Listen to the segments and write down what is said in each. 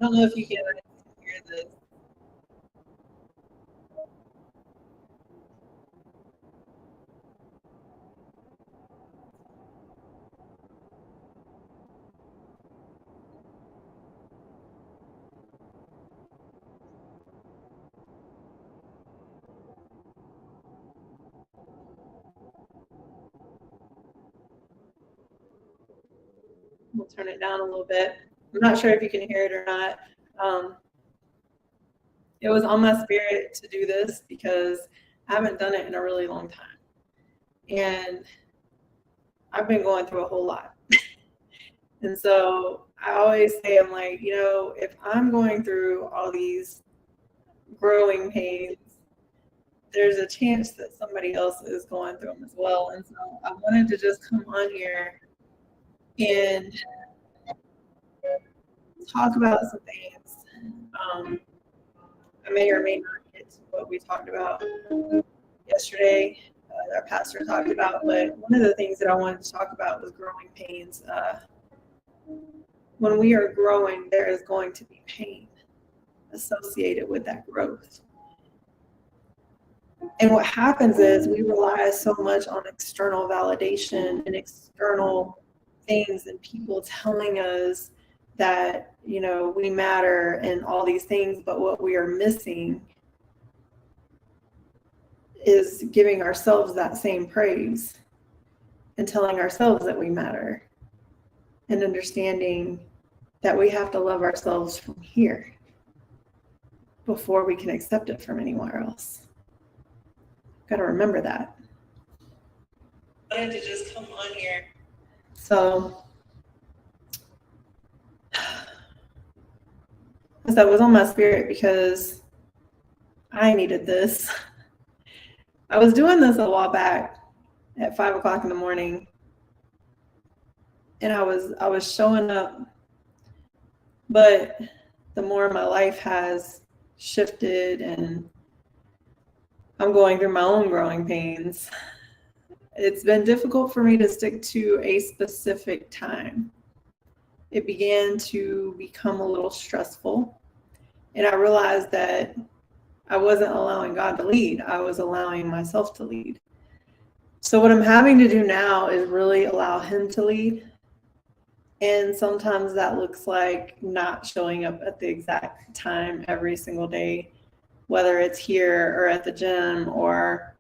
don't know if you can hear this. We'll turn it down a little bit. I'm not sure if you can hear it or not. Um, it was on my spirit to do this because I haven't done it in a really long time. And I've been going through a whole lot. And so I always say, I'm like, if I'm going through all these growing pains, there's a chance that somebody else is going through them as well. And so I wanted to just come on here and talk about some things. I may or may not get to what we talked about yesterday, our pastor talked about, but one of the things that I wanted to talk about was growing pains. When we are growing, there is going to be pain associated with that growth. And what happens is we rely so much on external validation and external things and people telling us that, we matter and all these things, but what we are missing is giving ourselves that same praise and telling ourselves that we matter and understanding that we have to love ourselves from here before we can accept it from anywhere else. Got to remember that. I wanted to just come on here. So that was on my spirit because I needed this. I was doing this a while back at 5 o'clock in the morning, and I was showing up, but the more my life has shifted and I'm going through my own growing pains, it's been difficult for me to stick to a specific time. It began to become a little stressful, and I realized that I wasn't allowing God to lead. I was allowing myself to lead. So what I'm having to do now is really allow Him to lead. And sometimes that looks like not showing up at the exact time every single day, whether it's here or at the gym or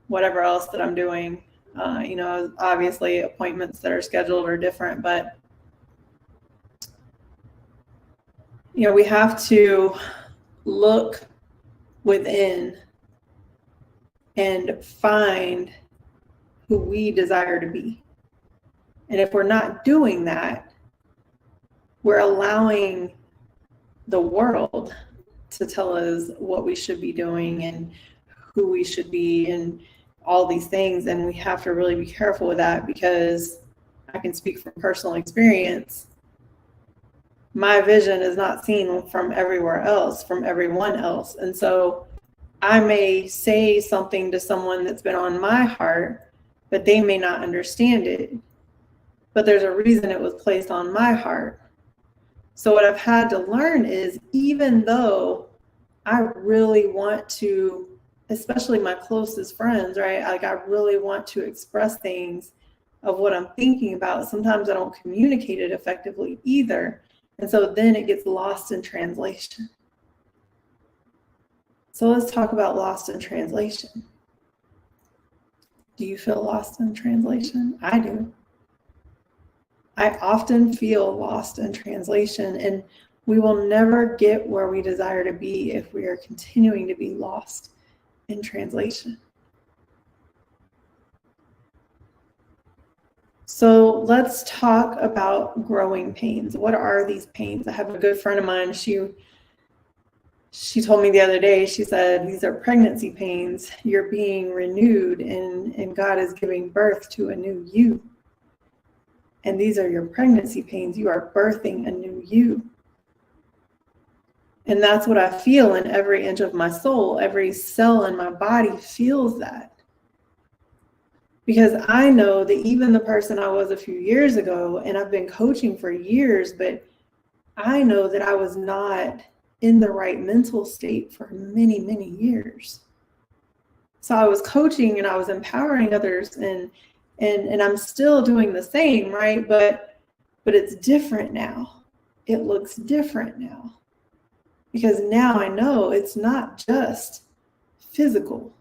whatever else that I'm doing. Obviously appointments that are scheduled are different, but we have to look within and find who we desire to be. And if we're not doing that, we're allowing the world to tell us what we should be doing and who we should be and all these things. And we have to really be careful with that, because I can speak from personal experience. My vision is not seen from everywhere else, from everyone else. And so I may say something to someone that's been on my heart, but they may not understand it. But there's a reason it was placed on my heart. So what I've had to learn is, even though I really want to, especially my closest friends, right? Like, I really want to express things of what I'm thinking about. Sometimes I don't communicate it effectively either. And so then it gets lost in translation. So let's talk about lost in translation. Do you feel lost in translation? I do. I often feel lost in translation, and we will never get where we desire to be if we are continuing to be lost in translation. So let's talk about growing pains. What are these pains? I have a good friend of mine. She told me the other day, she said, these are pregnancy pains. You're being renewed, and God is giving birth to a new you. And these are your pregnancy pains. You are birthing a new you. And that's what I feel in every inch of my soul. Every cell in my body feels that. Because I know that even the person I was a few years ago, and I've been coaching for years, but I know that I was not in the right mental state for many, many years. So I was coaching and I was empowering others, and I'm still doing the same, right? But it's different now. It looks different now. Because now I know it's not just physical.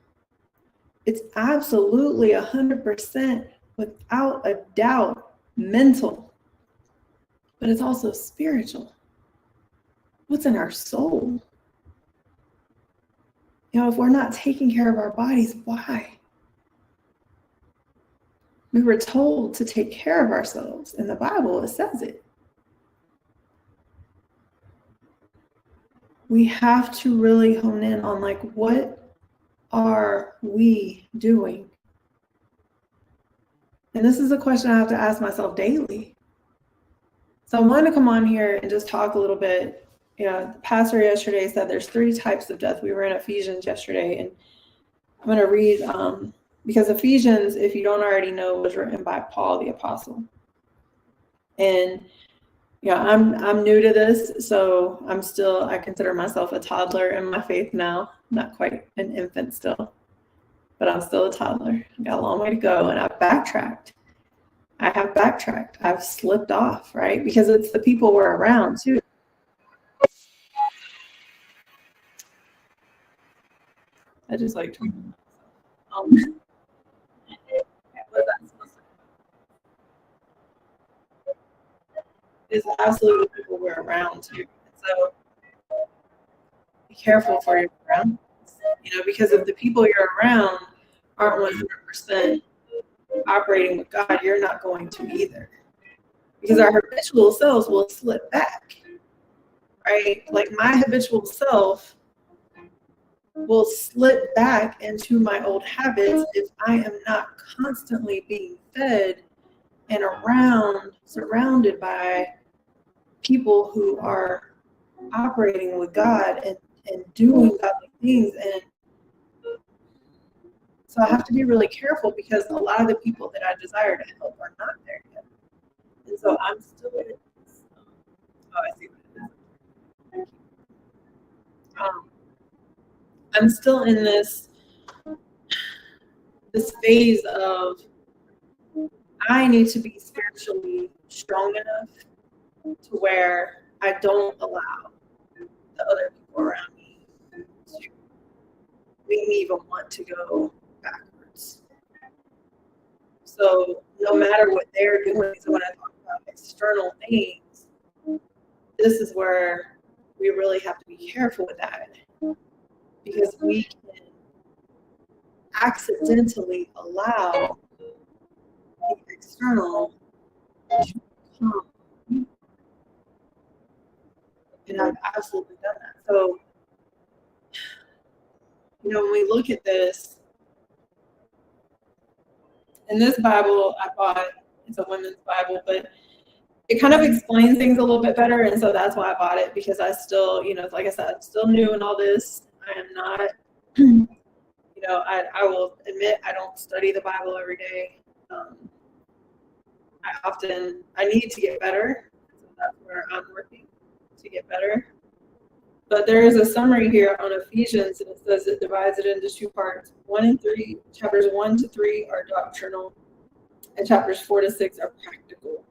It's absolutely 100% without a doubt mental, but it's also spiritual. What's in our soul? If we're not taking care of our bodies, why? We were told to take care of ourselves. In the Bible, it says it. We have to really hone in on what are we doing? And this is a question I have to ask myself daily. So I wanted to come on here and just talk a little bit. The pastor yesterday said there's 3 types of death. We were in Ephesians yesterday, and I'm going to read because Ephesians, if you don't already know, was written by Paul the Apostle. And I'm new to this, so I consider myself a toddler in my faith now. Not quite an infant still, but I'm still a toddler. I got a long way to go, and I've backtracked. I've slipped off, right? Because it's the people we're around too. I just like to. It's absolutely the people we're around too. So be careful for your around. Because if the people you're around aren't 100% operating with God, you're not going to either. Because our habitual selves will slip back, right? Like my habitual self will slip back into my old habits if I am not constantly being fed and surrounded by people who are operating with God and doing godly things. And so I have to be really careful because a lot of the people that I desire to help are not there yet. And so I'm still in this. I see what it is. I'm still in this phase of I need to be spiritually strong enough to where I don't allow the other people around me to make me even want to go backwards. So no matter what they're doing, so when I talk about external things, this is where we really have to be careful with that, because we can accidentally allow the external to come. And I've absolutely done that. So, when we look at this, in this Bible I bought, it's a women's Bible, but it kind of explains things a little bit better. And so that's why I bought it, because I still, like I said, I'm still new in all this. I am not, I will admit I don't study the Bible every day. I need to get better. So that's where I'm working to get better. But there is a summary here on Ephesians, and it says it divides it into 2 parts. 1 and 3, chapters 1 to 3 are doctrinal, and chapters 4 to 6 are practical.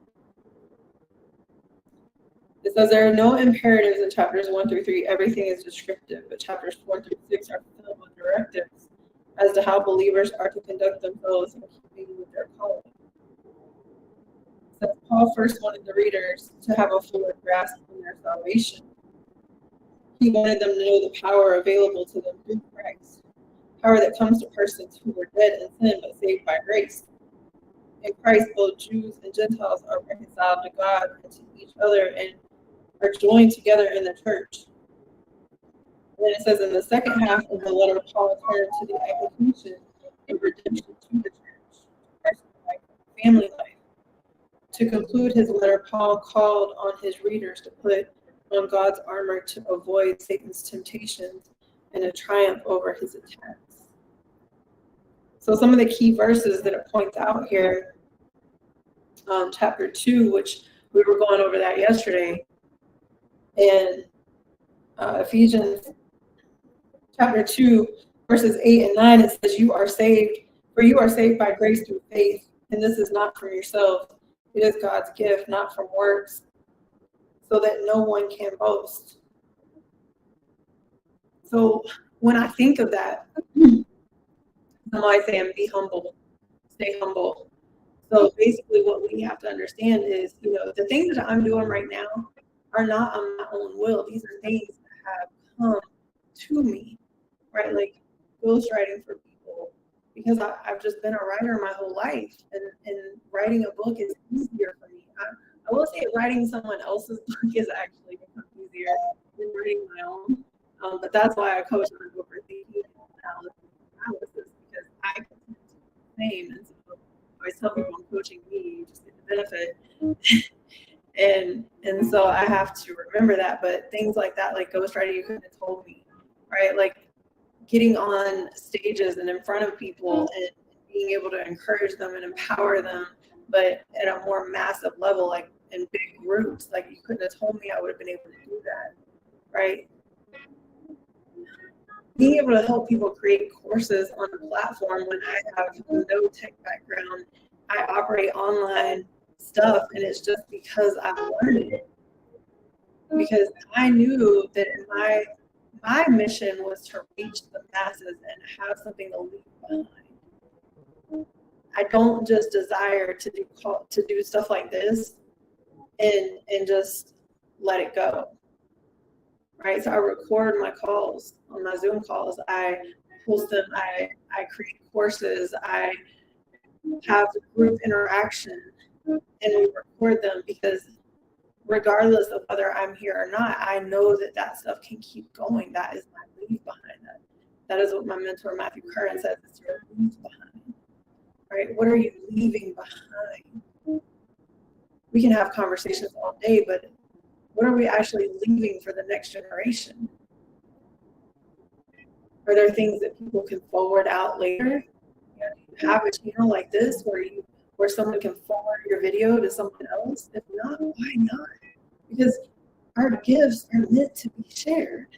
It says there are no imperatives in chapters 1 through 3. Everything is descriptive, but chapters 4 through 6 are filled with directives as to how believers are to conduct themselves in keeping with their calling. It says Paul first wanted the readers to have a fuller grasp of their salvation. He wanted them to know the power available to them through Christ, power that comes to persons who were dead in sin but saved by grace. In Christ, both Jews and Gentiles are reconciled to God and to each other and are joined together in the church. And then it says in the second half of the letter, Paul turned to the application of redemption to the church, personal life, family life. To conclude his letter, Paul called on his readers to put on God's armor to avoid Satan's temptations and to triumph over his attacks. So some of the key verses that it points out here, chapter 2, which we were going over that yesterday, In Ephesians chapter 2, verses 8 and 9, it says, "You are saved, for you are saved by grace through faith, and this is not from yourself. It is God's gift, not from works, so that no one can boast." So when I think of that, I'm always saying, be humble, stay humble. So basically what we have to understand is, the things that I'm doing right now are not on my own will. These are things that have come to me, right? Like ghostwriting for people, because I've just been a writer my whole life, and writing a book is easier for me. I will say writing someone else's book is actually easier than writing my own. But that's why I coach on overthinking and analysis, because I can do the same. And so I tell people I'm coaching me, you just get the benefit. and so I have to remember that. But things like that, like ghostwriting, you couldn't have told me, right? Like getting on stages and in front of people and being able to encourage them and empower them, but at a more massive level, like in big groups, like you couldn't have told me I would have been able to do that, right? Being able to help people create courses on a platform when I have no tech background, I operate online stuff, and it's just because I've learned it. Because I knew that my mission was to reach the masses and have something to leave behind. I don't just desire to do stuff like this and just let it go. Right? So I record my calls on my Zoom calls. I post them. I create courses. I have group interaction, and we record them, because regardless of whether I'm here or not, I know that stuff can keep going. That is my leave behind that. That is what my mentor Matthew Curran says, it's your leave behind. Right? What are you leaving behind? We can have conversations all day, but what are we actually leaving for the next generation? Are there things that people can forward out later? You have a channel like this where someone can forward your video to someone else? If not, why not? Because our gifts are meant to be shared.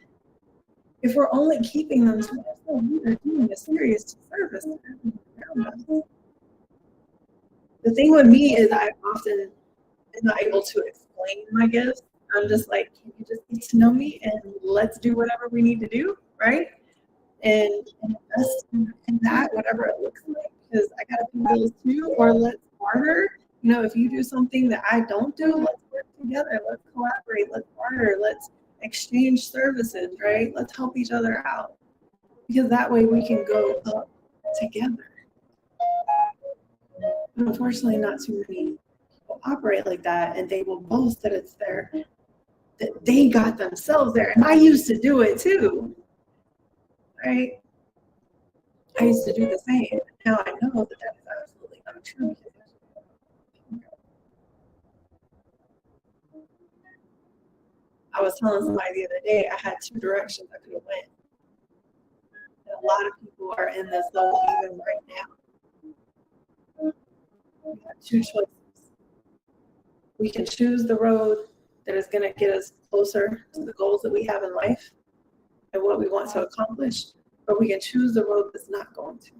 If we're only keeping them to ourselves, we are doing a serious disservice to everyone around us. The thing with me is I often am not able to explain my gifts. I'm just like, can you just get to know me and let's do whatever we need to do, right? And invest in that, whatever it looks like, because I got to pay bills too. Or let's barter. If you do something that I don't do, let's work together. Let's collaborate. Let's barter. Let's exchange services, right? Let's help each other out, because that way we can go up together. But unfortunately, not too many people operate like that, and they will boast that it's that they got themselves there. And I used to do it too, right? I used to do the same. Now I know that is absolutely not true. I was telling somebody the other day I had two directions I could have went. And a lot of people are in this level even right now. We have two choices. We can choose the road that is going to get us closer to the goals that we have in life and what we want to accomplish, or we can choose the road that's not going to.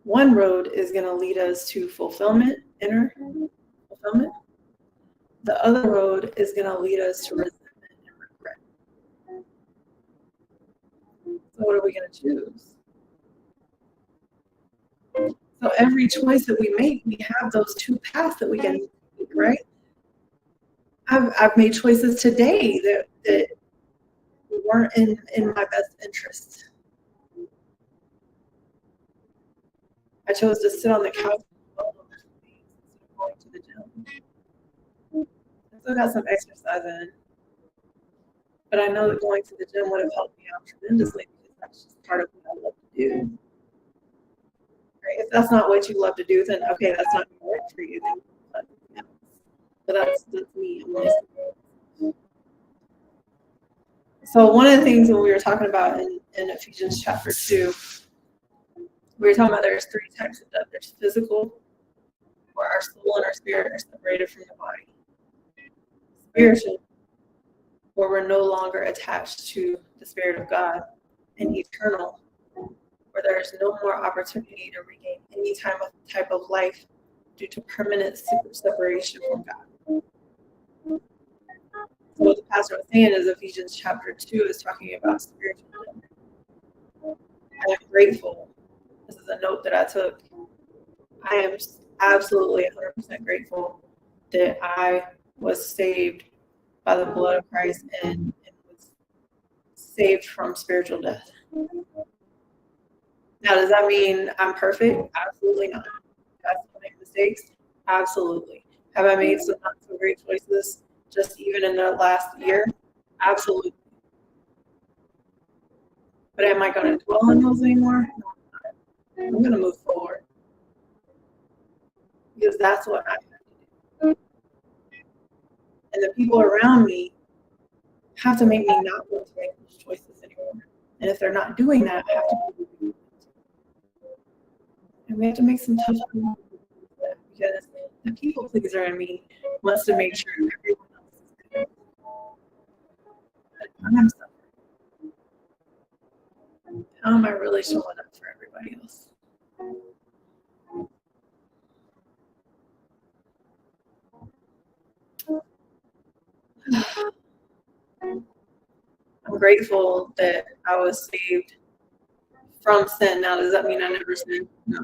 One road is going to lead us to fulfillment, inner fulfillment. The other road is going to lead us to resentment and regret. So what are we going to choose? So every choice that we make, we have those two paths that we can take, right? I've made choices today that weren't in my best interest. I chose to sit on the couch instead of going to the gym. I still got some exercise in, but I know that going to the gym would have helped me out tremendously, because that's just part of what I love to do. Right? If that's not what you love to do, then okay, that's not going to work for you. Then but that's me. So one of the things when we were talking about in Ephesians chapter 2, we were talking about there's three types of death. There's physical, where our soul and our spirit are separated from the body. Spiritual, where we're no longer attached to the Spirit of God and eternal, where there's no more opportunity to regain any type of life due to permanent separation from God. So what the pastor was saying is Ephesians chapter 2 is talking about spiritual death. I am grateful. This is a note that I took. I am absolutely 100% grateful that I was saved by the blood of Christ and was saved from spiritual death. Now, does that mean I'm perfect? Absolutely not. Have I made mistakes? Absolutely. Have I made some not so great choices just even in the last year? Absolutely. But am I going to dwell on those anymore? No, I'm going to move forward. Because that's what I have to do. And the people around me have to make me not want to make those choices anymore. And if they're not doing that, I have to do it. And we have to make some tough choices because the people pleaser in me wants to make sure everyone else is good. But I'm suffering. How am I really showing up for everybody else? I'm grateful that I was saved from sin. Now, does that mean I never sinned? No.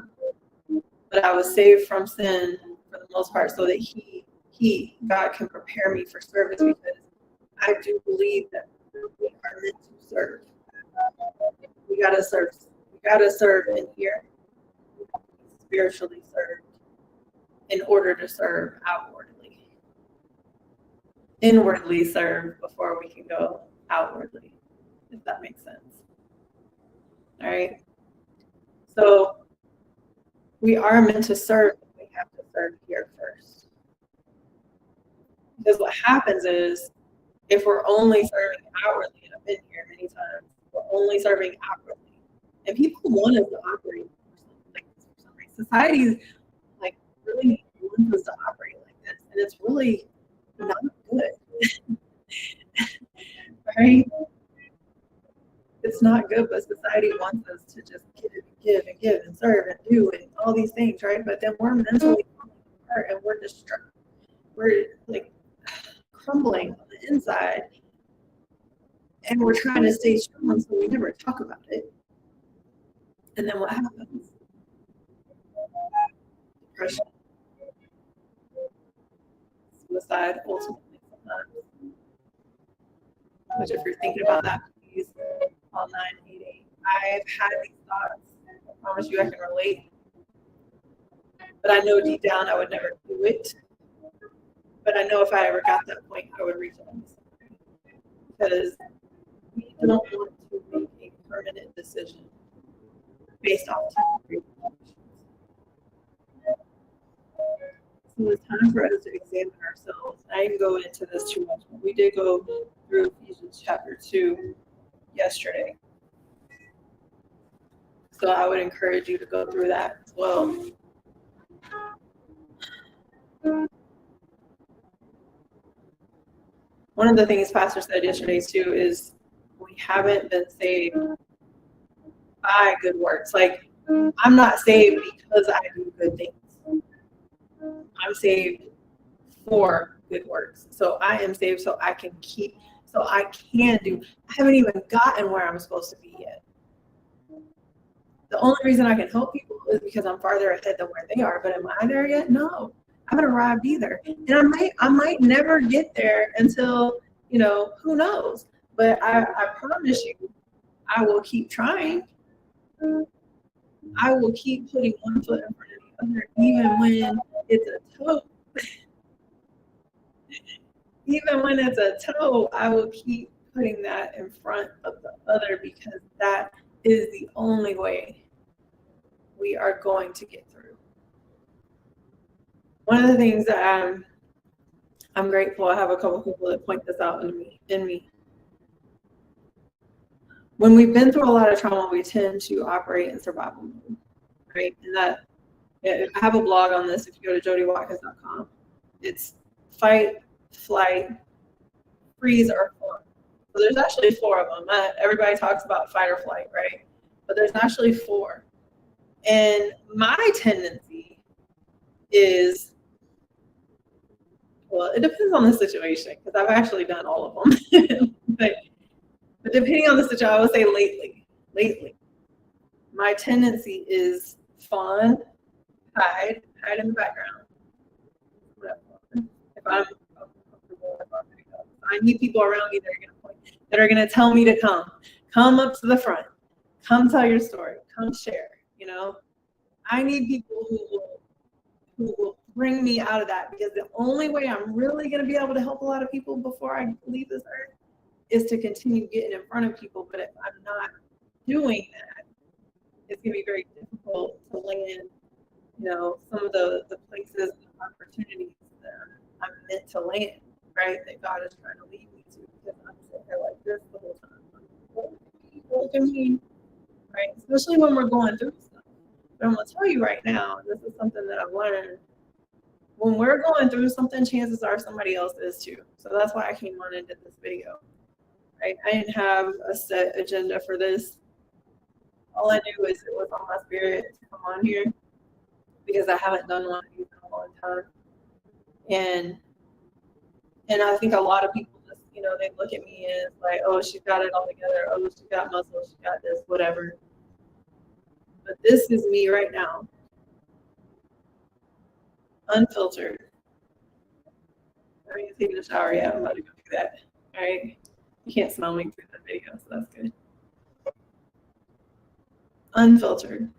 But I was saved from sin for the most part so that God can prepare me for service, because I do believe that we are meant to serve. We gotta serve. We gotta serve in here. Spiritually served in order to serve outwardly. Inwardly serve before we can go outwardly, if that makes sense. All right. So we are meant to serve, but we have to serve here first. Because what happens is, if we're only serving outwardly, and I've been here many times, we're only serving outwardly, and people want us to operate like this for some reason. Society like really wants us to operate like this, and it's really not good. Right? It's not good, but society wants us to just give and serve and do and all these things, right? But then we're mentally hurt and we're distraught. We're like crumbling on the inside, and we're trying to stay strong, so we never talk about it. And then what happens? Depression, suicide, ultimately sometimes. Which, if you're thinking about that, please call 988. I've had these thoughts. I promise you I can relate. But I know deep down I would never do it. But I know if I ever got that point, I would reach out. Because we don't want to make a permanent decision based off temporary emotions. So it's time for us to examine ourselves. I didn't go into this too much, but we did go through Ephesians chapter 2 yesterday. So I would encourage you to go through that as well. One of the things Pastor said yesterday too is we haven't been saved by good works. Like, I'm not saved because I do good things. I'm saved for good works. So I am saved so I can do. I haven't even gotten where I'm supposed to be yet. The only reason I can help people is because I'm farther ahead than where they are. But am I there yet? No, I haven't arrived either. And I might never get there until, who knows? But I promise you, I will keep trying. I will keep putting one foot in front of the other, even when it's a toe. Even when it's a toe, I will keep putting that in front of the other, because that is the only way we are going to get through. One of the things that I'm grateful, I have a couple people that point this out in me. When we've been through a lot of trauma, we tend to operate in survival mode, right? And that, I have a blog on this. If you go to jodywatkins.com, it's fight, flight, freeze or fun. So there's actually 4 of them. Everybody talks about fight or flight, right? But there's actually 4. And my tendency is, well, it depends on the situation because I've actually done all of them. but depending on the situation, I would say lately, my tendency is fawn, hide in the background. If I'm comfortable, I need people around me that are gonna tell me to come up to the front, come tell your story, come share. You know, I need people who will bring me out of that, because the only way I'm really gonna be able to help a lot of people before I leave this earth is to continue getting in front of people. But if I'm not doing that, it's gonna be very difficult to land, you know, some of the places and opportunities that I'm meant to land, right? That God is trying to lead me to, because I'm sitting here like this the whole time. Look at me, right? Especially when we're going through stuff. But I'm gonna tell you right now, this is something that I've learned. When we're going through something, chances are somebody else is too. So that's why I came on and did this video. Right? I didn't have a set agenda for this. All I knew is it was on my spirit to come on here, because I haven't done one of these in a long time. And I think a lot of people just, you know, they look at me and it's like, oh, she's got it all together. Oh, she got muscle. She got this, whatever. But this is me right now. Unfiltered. I ain't taking a shower yet. I'm about to go do that. All right. You can't smell me through the video, so that's good. Unfiltered.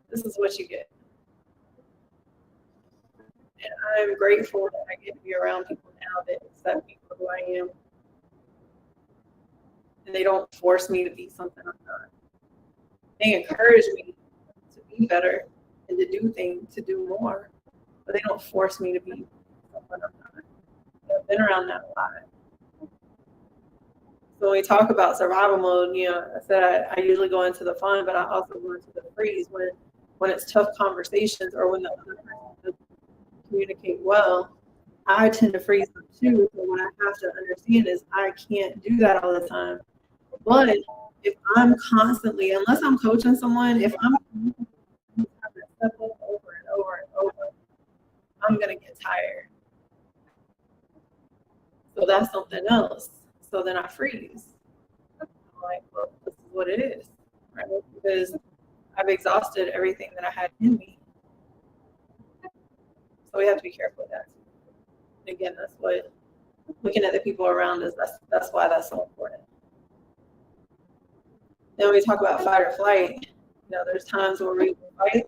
This is what you get. And I'm grateful that I get to be around people now that accept me for who I am. And they don't force me to be something I'm not. They encourage me to be better and to do things, to do more. But they don't force me to be something I'm not. I've been around that a lot. So when we talk about survival mode, you know, I said I usually go into the fun, but I also go into the freeze when it's tough conversations or when the other person doesn't communicate well. I tend to freeze them too. So what I have to understand is I can't do that all the time. But if I'm constantly, unless I'm coaching someone, if I'm having to step up over and over and over, I'm gonna get tired. So that's something else. So then I freeze. I'm like, well, this is what it is, right? Because I've exhausted everything that I had in me. So we have to be careful with that. And again, that's what looking at the people around us, that's why that's so important. Then when we talk about fight or flight, you know, there's times where we fight,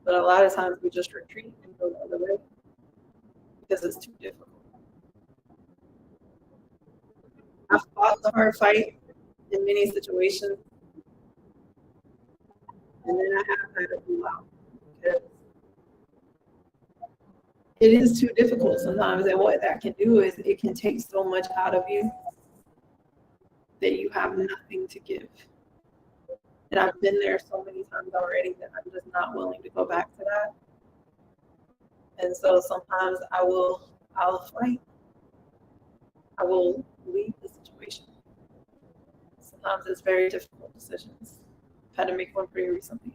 but a lot of times we just retreat and go the other way because it's too difficult. I've fought the hard fight in many situations, and then I have had to pull out because it is too difficult sometimes. And what that can do is it can take so much out of you that you have nothing to give. And I've been there so many times already that I'm just not willing to go back to that. And so sometimes I'll fight. I will leave the situation. Sometimes it's very difficult decisions. I've had to make one pretty recently.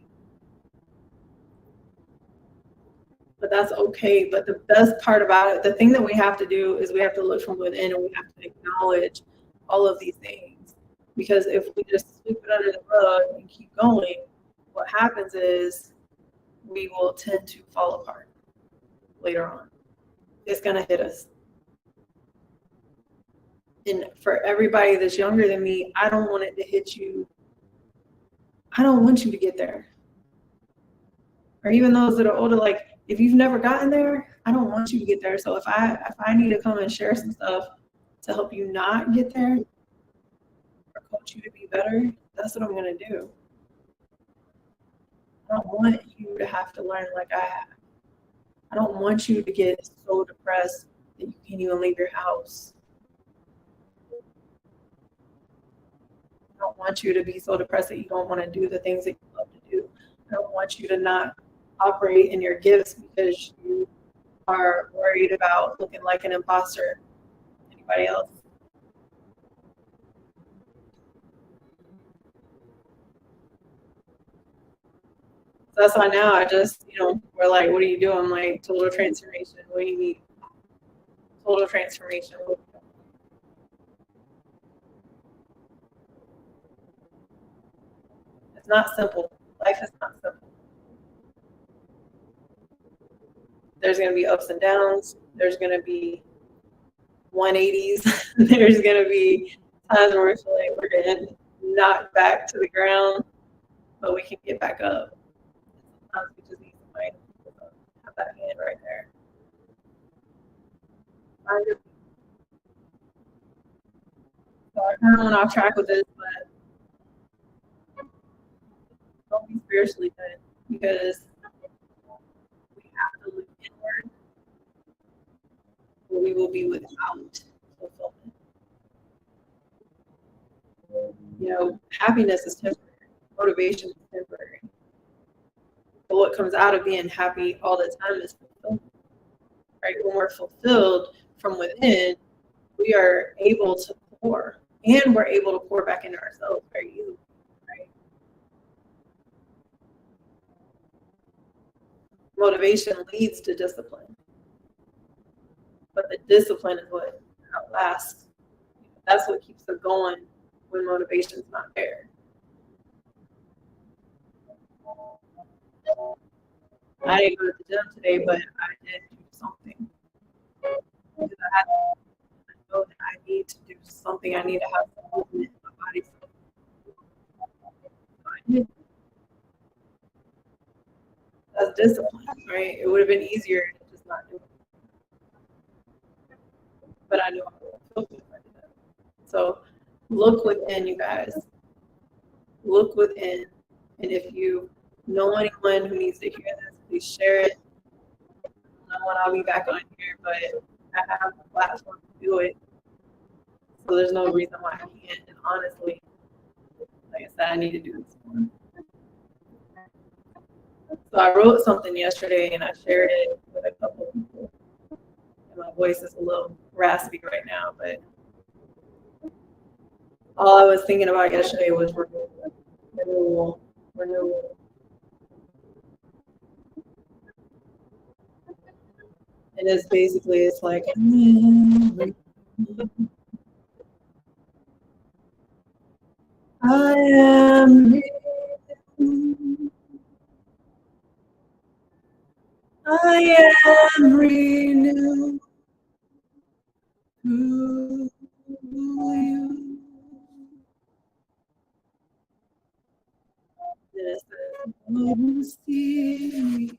But that's okay. But the best part about it, the thing that we have to do is we have to look from within and we have to acknowledge all of these things. Because if we just sweep it under the rug and keep going, what happens is we will tend to fall apart later on. It's going to hit us. And for everybody that's younger than me, I don't want it to hit you. I don't want you to get there. Or even those that are older, like if you've never gotten there, I don't want you to get there. So if I need to come and share some stuff to help you not get there or coach you to be better, that's what I'm going to do. I don't want you to have to learn like I have. I don't want you to get so depressed that you can't even leave your house. I don't want you to be so depressed that you don't want to do the things that you love to do. I don't want you to not operate in your gifts because you are worried about looking like an imposter. Anybody else? So that's why now I just, we're like, what are you doing? I'm like, total transformation. What do you need? Total transformation. It's not simple. Life is not simple. There's going to be ups and downs. There's going to be 180s. There's going to be times where we feel like we're getting knocked back to the ground, but we can get back up. Sometimes we just need somebody to have that hand right there. So I kind of went off track with this, but don't be spiritually dead because we have to look inward or we will be without fulfillment. Happiness is temporary, motivation is temporary. But what comes out of being happy all the time is fulfillment, right? When we're fulfilled from within, we are able to pour, and we're able to pour back into ourselves very easily, right? Motivation leads to discipline, but the discipline is what outlasts. That's what keeps us going when motivation's not there. I didn't go to the gym today, but I did do something because I know that I need to do something. I need to have some movement in my body. So that's discipline, right? It would have been easier to just not do it, but I knew I would feel good if I did that. So look within, you guys. Look within, and if you know anyone who needs to hear this, please share it. I know when I'll be back on here, but I have the platform to do it. So there's no reason why I can't. And honestly, like I said, I need to do this more. So I wrote something yesterday and I shared it with a couple of people. And my voice is a little raspy right now, but all I was thinking about yesterday was renewal. And it's like I am I am renewed to you. Yes, you see me,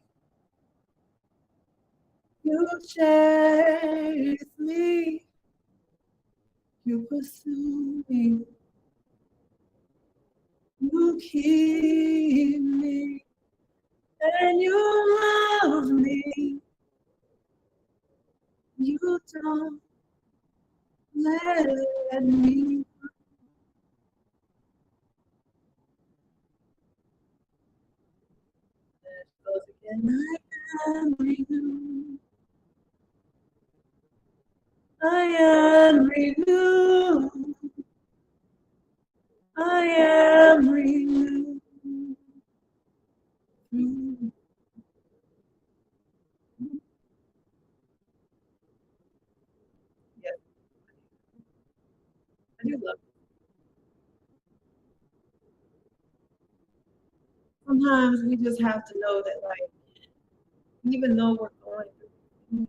you chase me, you pursue me, you keep me, and you love me. You don't let me. Goes again. I am renewed. I am renewed. I am renewed. Yes, I do love it. Sometimes we just have to know that, like, even though we're going through,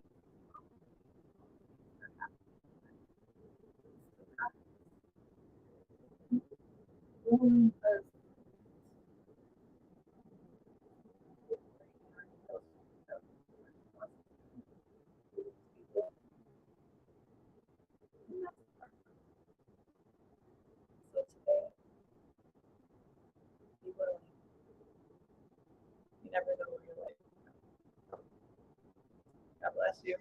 so today, be willing. You never know where your life. God bless you.